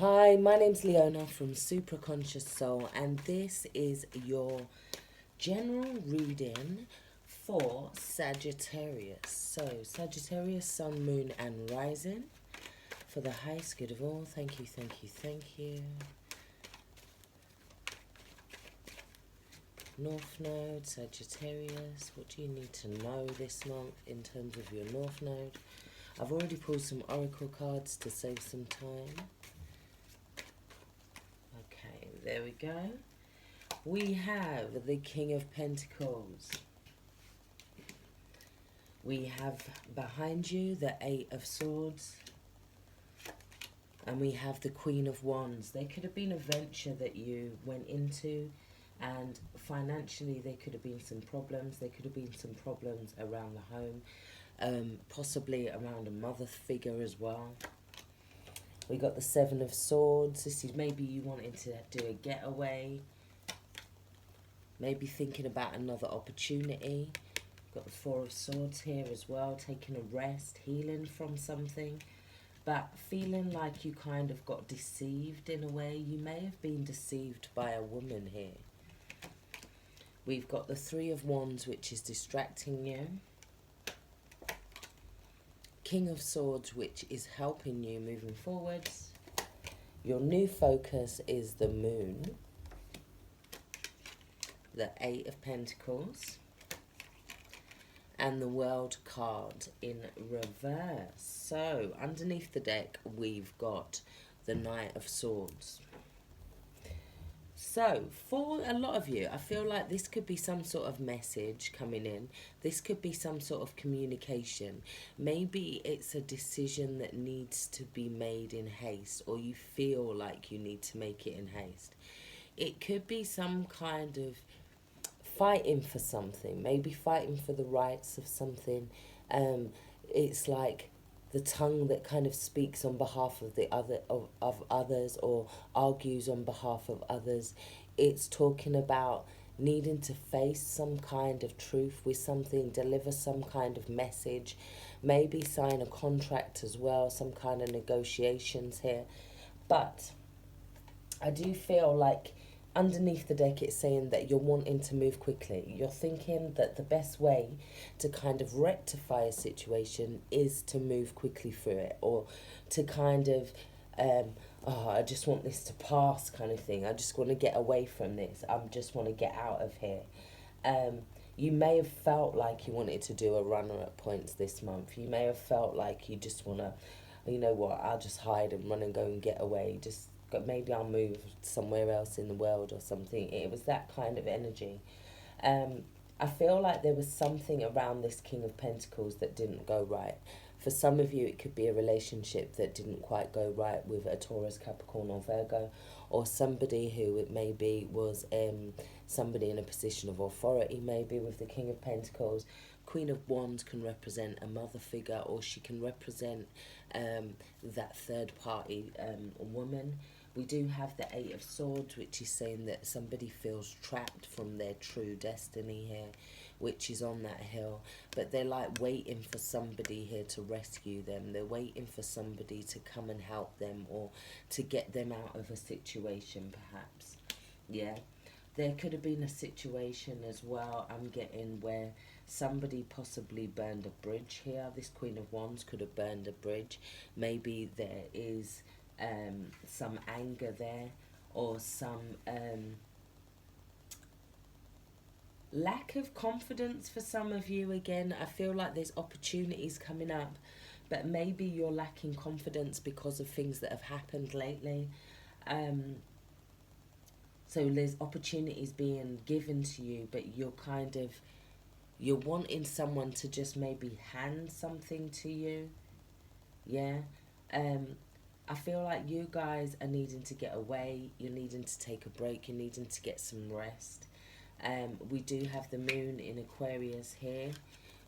Hi, my name's Leona from Supra Conscious Soul, and this is your general reading for Sagittarius. So, Sagittarius, Sun, Moon, and Rising for the highest good of all. Thank you, thank you, thank you. North Node, Sagittarius, what do you need to know this month in terms of your North Node? I've already pulled some Oracle cards to save some time. Okay, there we go. We have the King of Pentacles. We have behind you the Eight of Swords. And we have the Queen of Wands. There could have been a venture that you went into, and financially there could have been some problems. There could have been some problems around the home, possibly around a mother figure as well. We got the Seven of Swords. This is maybe you wanted to do a getaway. Maybe thinking about another opportunity. Got the Four of Swords here as well. Taking a rest, healing from something. But feeling like you kind of got deceived in a way. You may have been deceived by a woman here. We've got the Three of Wands, which is distracting you. King of Swords, which is helping you moving forwards. Your new focus is the Moon. The Eight of Pentacles. And the World card in reverse. So, underneath the deck, we've got the Knight of Swords. So, for a lot of you, I feel like this could be some sort of message coming in. This could be some sort of communication. Maybe it's a decision that needs to be made in haste, or you feel like you need to make it in haste. It could be some kind of fighting for something, maybe fighting for the rights of something. It's like the tongue that kind of speaks on behalf of the of others, or argues on behalf of others. It's talking about needing to face some kind of truth with something, deliver some kind of message, maybe sign a contract as well, some kind of negotiations here. But I do feel like underneath the deck it's saying that you're wanting to move quickly. You're thinking that the best way to kind of rectify a situation is to move quickly through it, or to kind of, I just want this to pass kind of thing. I just want to get away from this. I just want to get out of here. You may have felt like you wanted to do a runner at points this month. You may have felt like you just want to, you know what, I'll just hide and run and go and get away. Maybe I'll move somewhere else in the world or something. It was that kind of energy. I feel like there was something around this King of Pentacles that didn't go right. For some of you, it could be a relationship that didn't quite go right with a Taurus, Capricorn or Virgo, or somebody who it maybe was somebody in a position of authority, maybe with the King of Pentacles. Queen of Wands can represent a mother figure, or she can represent that third party woman. We do have the Eight of Swords, which is saying that somebody feels trapped from their true destiny here, which is on that hill. But they're like waiting for somebody here to rescue them. They're waiting for somebody to come and help them, or to get them out of a situation, perhaps. Yeah. There could have been a situation as well, I'm getting, where somebody possibly burned a bridge here. This Queen of Wands could have burned a bridge. Maybe there is some anger there, or some lack of confidence for some of you. Again, I feel like there's opportunities coming up, but maybe you're lacking confidence because of things that have happened lately. So there's opportunities being given to you, but you're wanting someone to just maybe hand something to you. Yeah. I feel like you guys are needing to get away. You're needing to take a break. You're needing to get some rest. We do have the Moon in Aquarius here,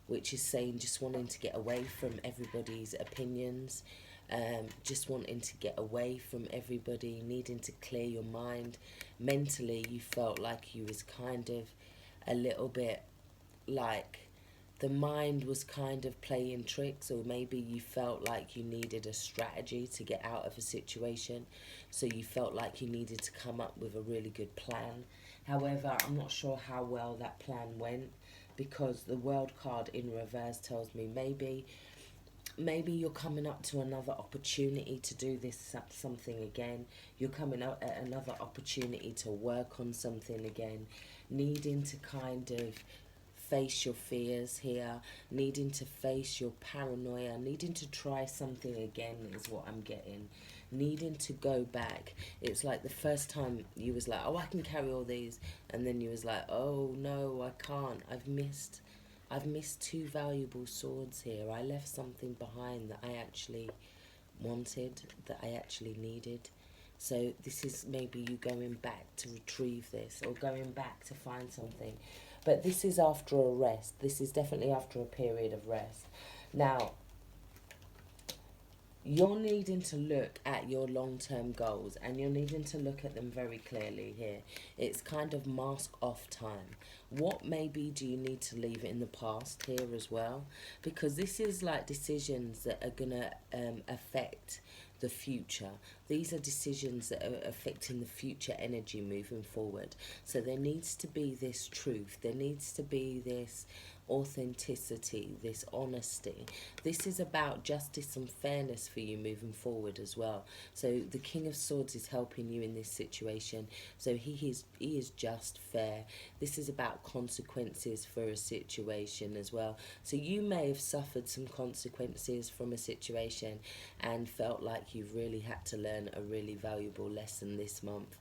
which is saying just wanting to get away from everybody's opinions. Just wanting to get away from everybody, needing to clear your mind. Mentally, you felt like you was kind of a little bit like the mind was kind of playing tricks, or maybe you felt like you needed a strategy to get out of a situation, so you felt like you needed to come up with a really good plan. However, I'm not sure how well that plan went, because the World card in reverse tells me maybe you're coming up to another opportunity to do this something again. You're coming up at another opportunity to work on something again, needing to kind of face your fears here, needing to face your paranoia, needing to try something again is what I'm getting. Needing to go back. It's like the first time you was like, oh, I can carry all these, and then you was like, oh no, I can't. I've missed two valuable swords here. I left something behind that I actually wanted, that I actually needed. So this is maybe you going back to retrieve this, or going back to find something. But this is after a rest. This is definitely after a period of rest. Now, you're needing to look at your long-term goals, and you're needing to look at them very clearly here. It's kind of mask off time. What maybe do you need to leave in the past here as well? Because this is like decisions that are going to affect the future. These are decisions that are affecting the future energy moving forward. So there needs to be this truth. There needs to be this authenticity, this honesty. This is about justice and fairness for you moving forward as well. So the King of Swords is helping you in this situation. So he is just, fair. This is about consequences for a situation as well. So you may have suffered some consequences from a situation and felt like you've really had to learn a really valuable lesson this month.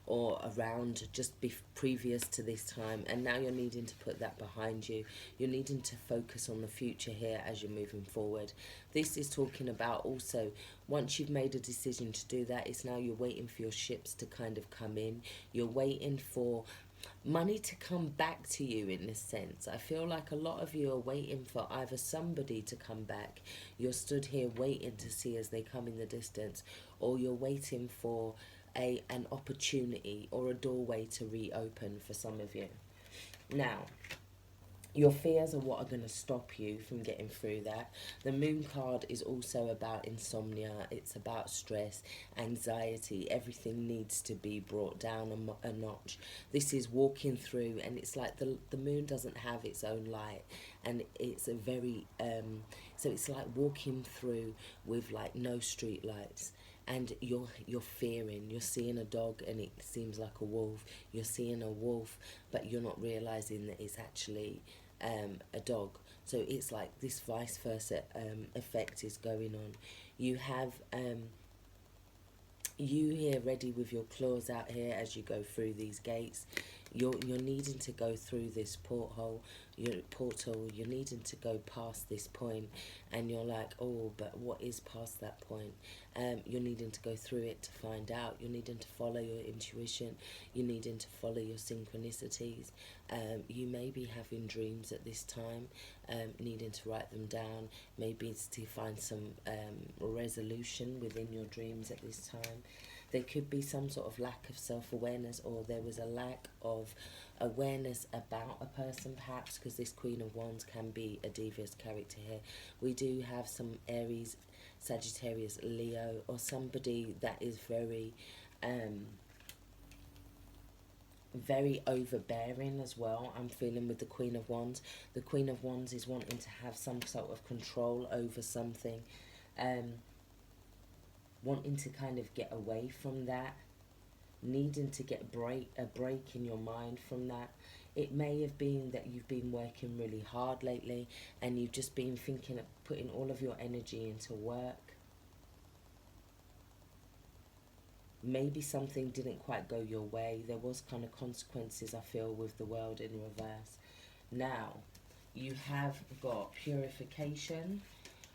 Or around just previous to this time, and now you're needing to put that behind you. You're needing to focus on the future here as you're moving forward. This is talking about also, once you've made a decision to do that, it's now you're waiting for your ships to kind of come in. You're waiting for money to come back to you in this sense. I feel like a lot of you are waiting for either somebody to come back. You're stood here waiting to see as they come in the distance, or you're waiting for an opportunity or a doorway to reopen for some of you. Now, your fears are what are going to stop you from getting through that. The Moon card is also about insomnia. It's about stress, anxiety. Everything needs to be brought down a notch. This is walking through, and it's like the moon doesn't have its own light, and it's a very so it's like walking through with like no street lights. And you're fearing. You're seeing a dog and it seems like a wolf. You're seeing a wolf, but you're not realizing that it's actually a dog. So it's like this vice versa effect is going on. You have you here ready with your claws out here as you go through these gates. You're needing to go through this portal. You're needing to go past this point, and you're like, oh, but what is past that point? You're needing to go through it to find out. You're needing to follow your intuition. You're needing to follow your synchronicities. You may be having dreams at this time, needing to write them down. Maybe it's to find some resolution within your dreams at this time. There could be some sort of lack of self-awareness, or there was a lack of awareness about a person, perhaps, because this Queen of Wands can be a devious character here. We do have some Aries, Sagittarius, Leo, or somebody that is very very overbearing as well. I'm feeling with the Queen of Wands. The Queen of Wands is wanting to have some sort of control over something, wanting to kind of get away from that, needing to get a break in your mind from that. It may have been that you've been working really hard lately, and you've just been thinking of putting all of your energy into work. Maybe something didn't quite go your way. There was kind of consequences, I feel, with the World in reverse. Now, you have got Purification,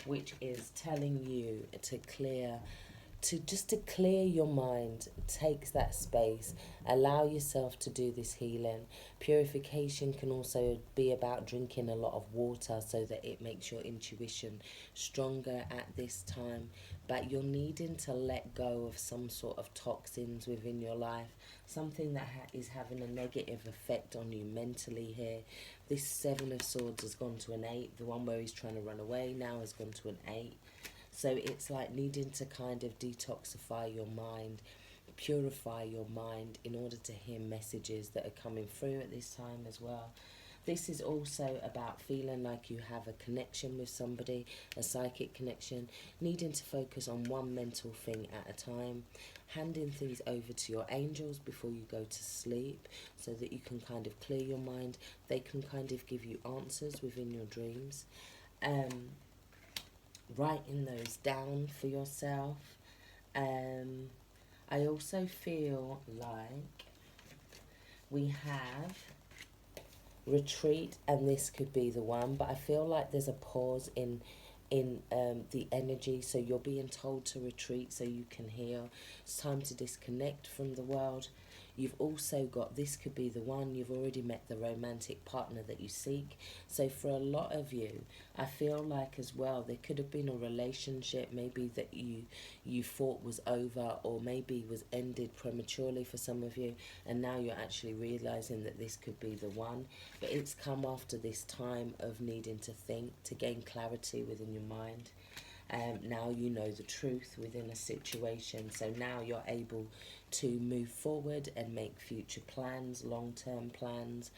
which is telling you to clear your mind. Take that space, allow yourself to do this healing. Purification can also be about drinking a lot of water, so that it makes your intuition stronger at this time. But you're needing to let go of some sort of toxins within your life, something that is having a negative effect on you mentally here. This Seven of Swords has gone to an 8. The one where he's trying to run away now has gone to an 8. So it's like needing to kind of detoxify your mind, purify your mind in order to hear messages that are coming through at this time as well. This is also about feeling like you have a connection with somebody, a psychic connection, needing to focus on one mental thing at a time, handing things over to your angels before you go to sleep so that you can kind of clear your mind. They can kind of give you answers within your dreams. Writing those down for yourself. I also feel like we have retreat, and this could be the one, but I feel like there's a pause in the energy, so you're being told to retreat so you can heal. It's time to disconnect from the world. You've also got, this could be the one, you've already met the romantic partner that you seek. So for a lot of you, I feel like as well, there could have been a relationship maybe that you thought was over, or maybe was ended prematurely for some of you, and now you're actually realizing that this could be the one. But it's come after this time of needing to think, to gain clarity within your mind. Now you know the truth within a situation, so now you're able to move forward and make future plans, long-term plans,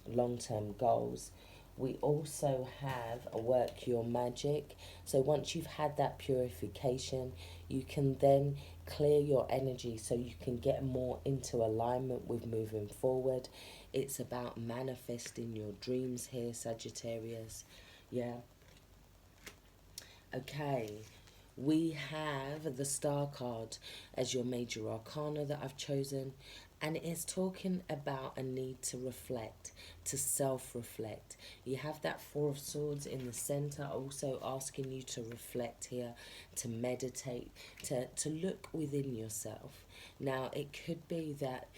long-term goals. We also have a work your magic. So once you've had that purification, you can then clear your energy so you can get more into alignment with moving forward. It's about manifesting your dreams here, Sagittarius. Yeah. Okay, we have the Star card as your major arcana that I've chosen, and it's talking about a need to reflect, to self-reflect. You have that Four of Swords in the center, also asking you to reflect here, to meditate, to look within yourself. Now, it could be that,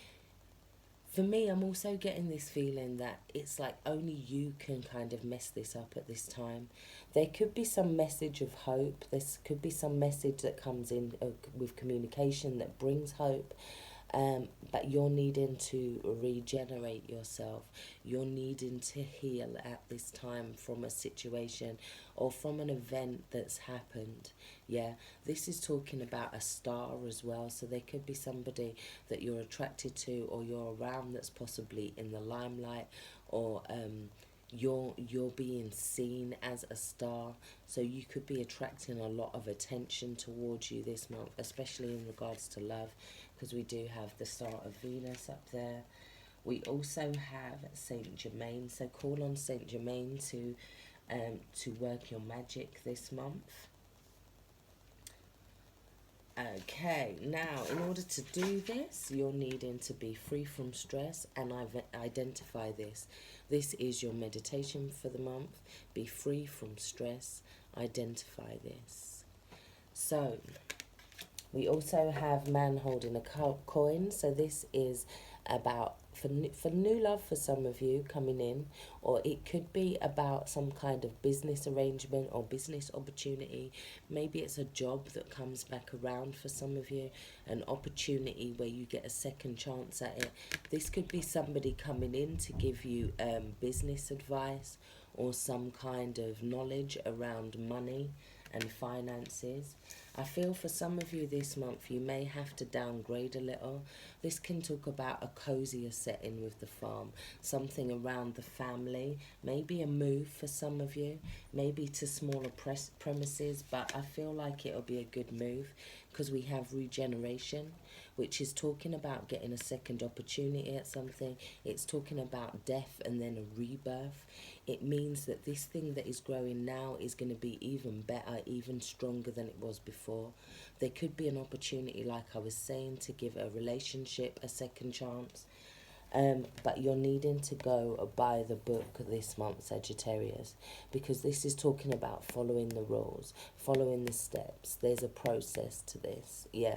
for me, I'm also getting this feeling that it's like only you can kind of mess this up at this time. There could be some message of hope. There could be some message that comes in with communication that brings hope. But you're needing to regenerate yourself. You're needing to heal at this time from a situation or from an event that's happened. Yeah, this is talking about a star as well. So there could be somebody that you're attracted to or you're around that's possibly in the limelight, or you're being seen as a star, so you could be attracting a lot of attention towards you this month, especially in regards to love, because we do have the star of Venus up there. We also have Saint Germain, so call on Saint Germain to work your magic this month. Okay, now in order to do this, you're needing to be free from stress, and identify this. This is your meditation for the month. Be free from stress. Identify this. So, we also have man holding a coin. So this is about for new love for some of you coming in, or it could be about some kind of business arrangement or business opportunity. Maybe it's a job that comes back around for some of you, an opportunity where you get a second chance at it. This could be somebody coming in to give you business advice or some kind of knowledge around money and finances. I feel for some of you this month you may have to downgrade a little. This can talk about a cozier setting with the farm, something around the family, maybe a move for some of you, maybe to smaller premises, but I feel like it'll be a good move because we have regeneration, which is talking about getting a second opportunity at something. It's talking about death and then a rebirth. It means that this thing that is growing now is going to be even better, even stronger than it was before. There could be an opportunity, like I was saying, to give a relationship a second chance. But you're needing to go by the book this month, Sagittarius, because this is talking about following the rules, following the steps. There's a process to this, yeah.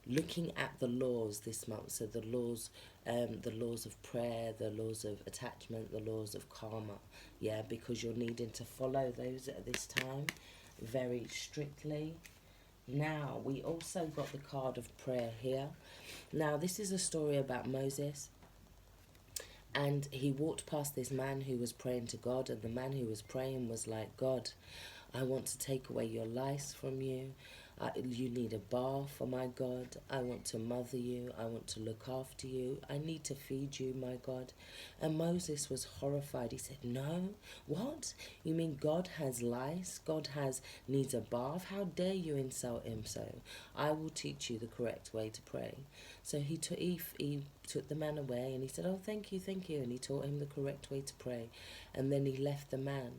Looking at the laws this month, so the laws of prayer, the laws of attachment, the laws of karma, yeah, because you're needing to follow those at this time very strictly. Now, we also got the card of prayer here. Now, this is a story about Moses, And he walked past this man who was praying to God, and the man who was praying was like, God, I want to take away your lice from you. You need a bath, oh my God. I want to mother you. I want to look after you. I need to feed you, my God. And Moses was horrified. He said, no, what? You mean God has lice? God needs a bath? How dare you insult him so? I will teach you the correct way to pray. So he took the man away, and he said, oh, thank you, thank you. And he taught him the correct way to pray. And then he left the man.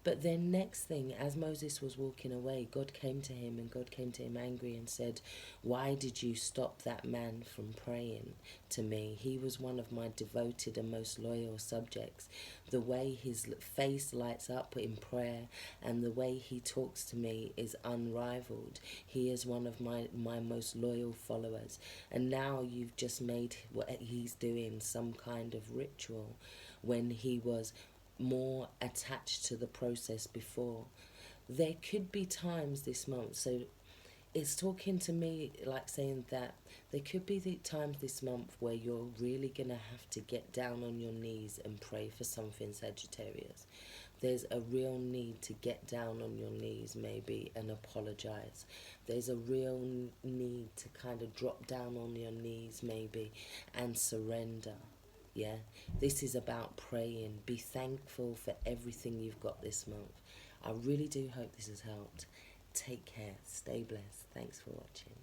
But then next thing, as Moses was walking away, God came to him, and God came to him angry and said, why did you stop that man from praying to me? He was one of my devoted and most loyal subjects. The way his face lights up in prayer and the way he talks to me is unrivaled. He is one of my most loyal followers. And now you've just made what he's doing some kind of ritual, when he was more attached to the process before. There could be times this month, so it's talking to me like saying that there could be the times this month where you're really going to have to get down on your knees and pray for something, Sagittarius. There's a real need to get down on your knees maybe and apologize. There's a real need to kind of drop down on your knees maybe and surrender. Yeah, this is about praying. Be thankful for everything you've got this month. I really do hope this has helped. Take care. Stay blessed. Thanks for watching.